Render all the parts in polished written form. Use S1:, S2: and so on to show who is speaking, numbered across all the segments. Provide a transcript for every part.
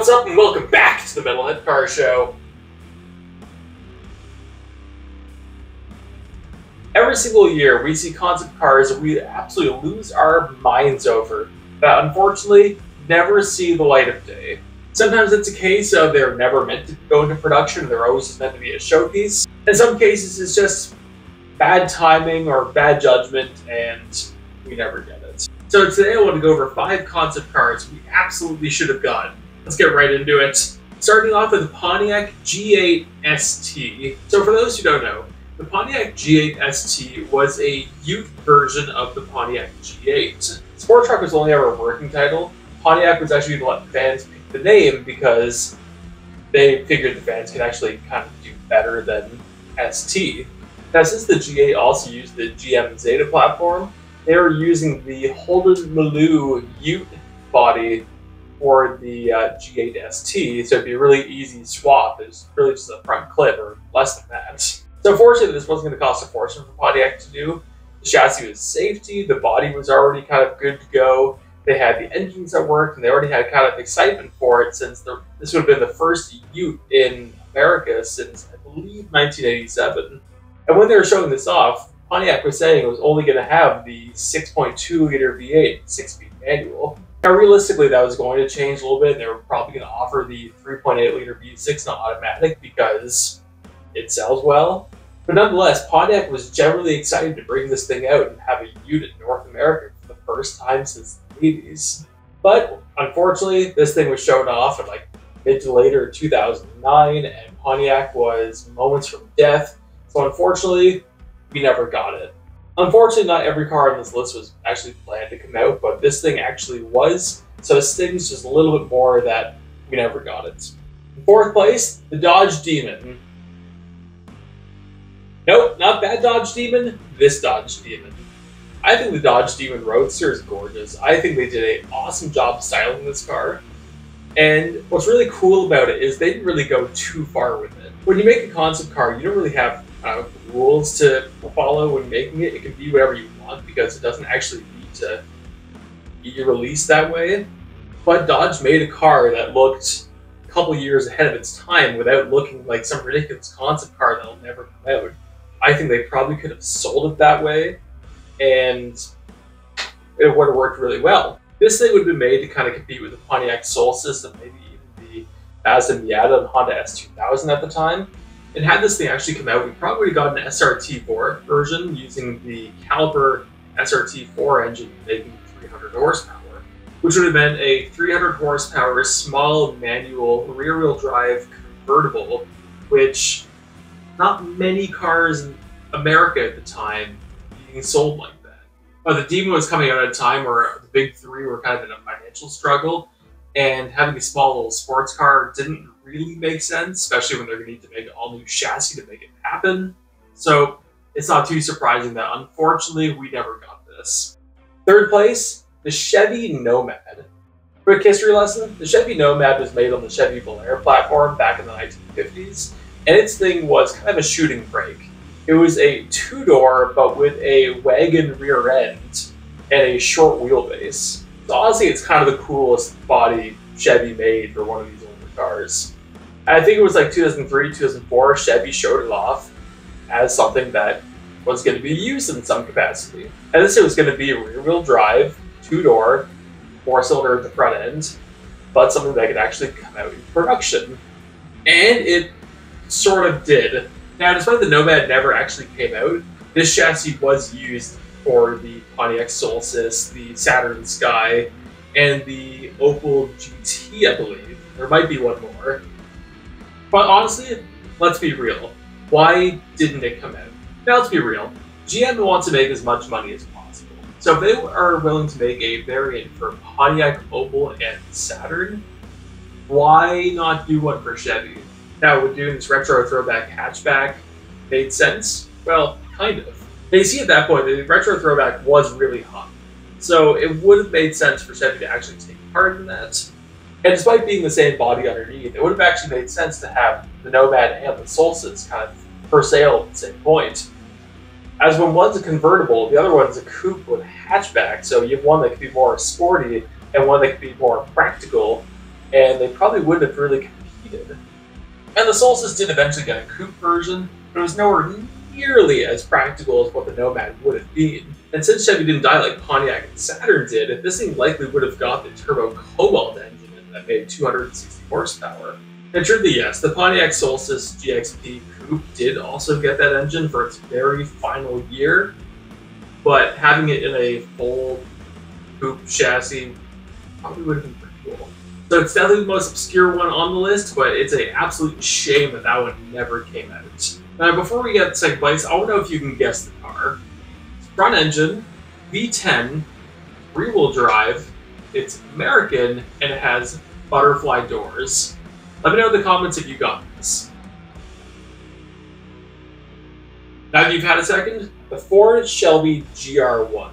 S1: What's up and welcome back to the Metalhead Car Show. Every single year we see concept cars that we absolutely lose our minds over, that unfortunately never see the light of day. Sometimes it's a case of they're never meant to go into production, they're always just meant to be a showpiece. In some cases it's just bad timing or bad judgment and we never get it. So today I want to go over 5 concept cars we absolutely should have gotten. Let's get right into it. Starting off with the Pontiac G8 ST. So for those who don't know, the Pontiac G8 ST was a Ute version of the Pontiac G8. Sport Truck was only ever a working title. Pontiac was actually to let fans pick the name because they figured the fans could actually kind of do better than ST. Now since the G8 also used the GM Zeta platform, they were using the Holden Maloo Ute body for the G8 ST, so it'd be a really easy swap. It's really just a front clip, or less than that. So fortunately, this wasn't going to cost a fortune for Pontiac to do. The chassis was safety, the body was already kind of good to go, they had the engines that worked, and they already had kind of excitement for it since this would have been the first Ute in America since, I believe, 1987. And when they were showing this off, Pontiac was saying it was only going to have the 6.2 liter V8 6-speed manual. Now, realistically, that was going to change a little bit. They were probably going to offer the 3.8 liter V6 in automatic because it sells well. But nonetheless, Pontiac was generally excited to bring this thing out and have a Ute in North America for the first time since the 80s. But unfortunately, this thing was shown off in like mid to later 2009, and Pontiac was moments from death. So unfortunately, we never got it. Unfortunately, not every car on this list was actually planned to come out, but this thing actually was, so it stings just a little bit more that we never got it. In 4th place, the Dodge Demon. Nope, not that Dodge Demon, this Dodge Demon. I think the Dodge Demon Roadster is gorgeous. I think they did an awesome job styling this car. And what's really cool about it is they didn't really go too far with it. When you make a concept car, you don't really have rules to follow when making it. It can be whatever you want because it doesn't actually need to be released that way. But Dodge made a car that looked a couple years ahead of its time without looking like some ridiculous concept car that'll never come out. I think they probably could have sold it that way and it would have worked really well. This thing would have been made to kind of compete with the Pontiac Soul System, maybe even the Mazda Miata and Honda S2000 at the time. And had this thing actually come out, we probably would have got an SRT4 version using the Caliber SRT4 engine making 300 horsepower, which would have been a 300 horsepower small manual rear-wheel drive convertible, which not many cars in America at the time being sold like that. But the Demon was coming out at a time where the big three were kind of in a financial struggle, and having a small little sports car didn't really make sense, especially when they're going to need to make an all-new chassis to make it happen. So it's not too surprising that unfortunately we never got this. 3rd place, the Chevy Nomad. Quick history lesson, the Chevy Nomad was made on the Chevy Belair platform back in the 1950s, and its thing was kind of a shooting brake. It was a 2-door, but with a wagon rear end and a short wheelbase. So honestly, it's kind of the coolest body Chevy made for one of these older cars. I think it was like 2003, 2004, Chevy showed it off as something that was going to be used in some capacity. And this was going to be a rear-wheel drive, 2-door, 4-cylinder at the front end, but something that could actually come out in production. And it sort of did. Now, despite the Nomad never actually came out, this chassis was used for the Pontiac Solstice, the Saturn Sky, and the Opel GT, I believe. There might be one more. But honestly, let's be real. Why didn't it come out? Now, let's be real. GM wants to make as much money as possible. So if they are willing to make a variant for Pontiac, Opel, and Saturn, why not do one for Chevy? Now, would doing this retro throwback hatchback made sense? Well, kind of. Now, you see at that point, the retro throwback was really hot. So it would have made sense for Chevy to actually take part in that. And despite being the same body underneath, it would have actually made sense to have the Nomad and the Solstice kind of for sale at the same point. As when one's a convertible, the other one's a coupe with a hatchback, so you have one that could be more sporty and one that could be more practical and they probably wouldn't have really competed. And the Solstice did eventually get a coupe version, but it was nowhere nearly as practical as what the Nomad would have been. And since Chevy didn't die like Pontiac and Saturn did, this thing likely would have got the turbo Cobalt engine that made 260 horsepower. And truly, yes, the Pontiac Solstice GXP Coupe did also get that engine for its very final year, but having it in a full coupe chassis probably would have been pretty cool. So it's definitely the most obscure one on the list, but it's an absolute shame that that one never came out. Now, before we get to second place, I want to know if you can guess the car. It's front engine, V10, rear-wheel drive, it's American, and it has butterfly doors. Let me know in the comments if you got this. Now that you've had a second, the Ford Shelby GR1.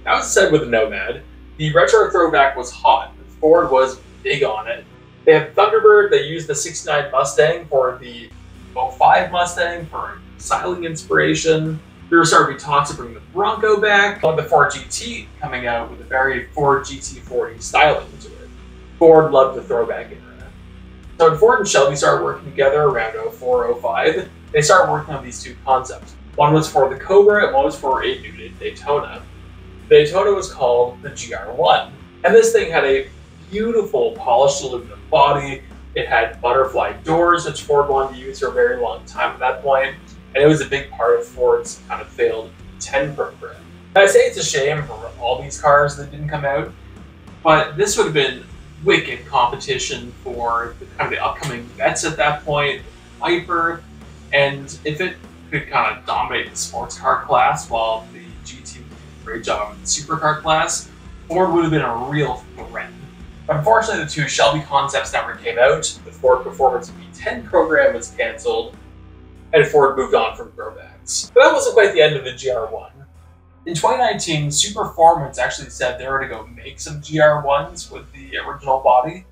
S1: That was said with the Nomad. The retro throwback was hot. Ford was big on it. They have Thunderbird. They used the '69 Mustang for the '05 Mustang for styling inspiration. There were starting to be talks to bring the Bronco back. On the Ford GT coming out with a very Ford GT40 styling to it. Ford loved the throwback era. So when Ford and Shelby started working together around '04, '05, they started working on these two concepts. One was for the Cobra and one was for a new Daytona. The Daytona was called the GR1. And this thing had a beautiful polished aluminum body. It had butterfly doors, which Ford wanted to use for a very long time at that point, and it was a big part of Ford's kind of failed 10 program. And I say it's a shame for all these cars that didn't come out, but this would have been wicked competition for the, kind of the upcoming vets at that point, Viper, and if it could kind of dominate the sports car class while the GT did a great job in the supercar class, Ford would have been a real threat. Unfortunately, the two Shelby concepts never came out. The Ford Performance V10 program was cancelled, and Ford moved on from throwbacks. But that wasn't quite the end of the GR1. In 2019, Superformance actually said they were going to go make some GR1s with the original body,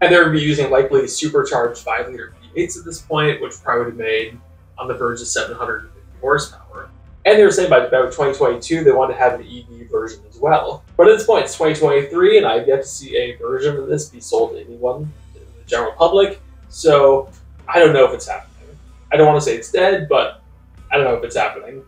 S1: and they would be using likely supercharged 5-liter V8s at this point, which probably would have made on the verge of 750 horsepower. And they were saying by about 2022 they wanted to have an EV version as well. But at this point it's 2023 and I've yet to see a version of this be sold to anyone, to the general public, so I don't know if it's happening. I don't want to say it's dead, but I don't know if it's happening.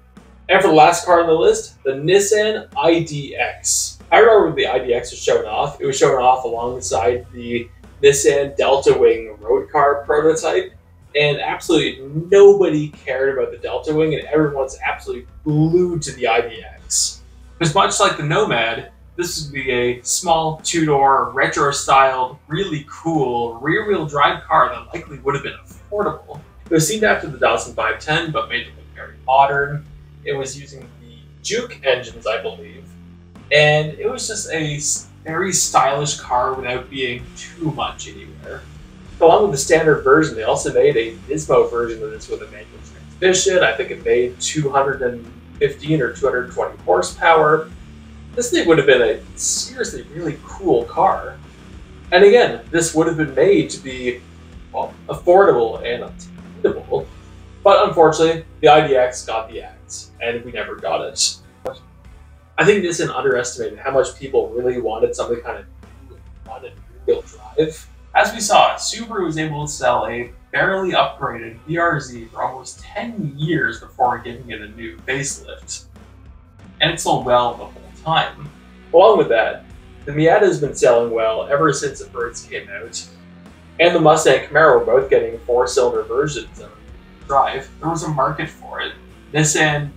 S1: And for the last car on the list, the Nissan IDX. I remember when the IDX was showing off, it was showing off alongside the Nissan Delta Wing road car prototype. And absolutely nobody cared about the Delta Wing, and everyone's absolutely glued to the IDX. Because much like the Nomad, this would be a small two-door, retro-styled, really cool rear-wheel drive car that likely would have been affordable. It was themed after the Datsun 510, but made to look very modern. It was using the Juke engines, I believe, and it was just a very stylish car without being too much anywhere. Along with the standard version, they also made a Nismo version of this with a manual transmission. I think it made 215 or 220 horsepower. This thing would have been a seriously really cool car. And again, this would have been made to be, well, affordable and obtainable. But unfortunately, the IDX got the axe, and we never got it. I think Nissan underestimated how much people really wanted something kind of new and wanted rear-wheel drive. As we saw, Subaru was able to sell a barely upgraded BRZ for almost 10 years before giving it a new facelift. And it sold well the whole time. Along with that, the Miata has been selling well ever since it first came out. And the Mustang and Camaro were both getting 4-cylinder versions of drive. There was a market for it. Nissan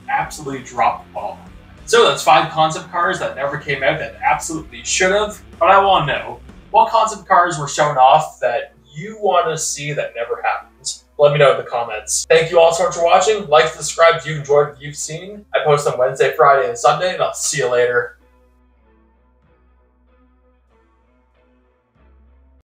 S1: absolutely dropped the ball. So that's 5 concept cars that never came out that absolutely should have. But I want to know, what concept cars were shown off that you want to see that never happened? Let me know in the comments. Thank you all so much for watching. Like, subscribe if you enjoyed what you've seen. I post on Wednesday, Friday, and Sunday, and I'll see you later.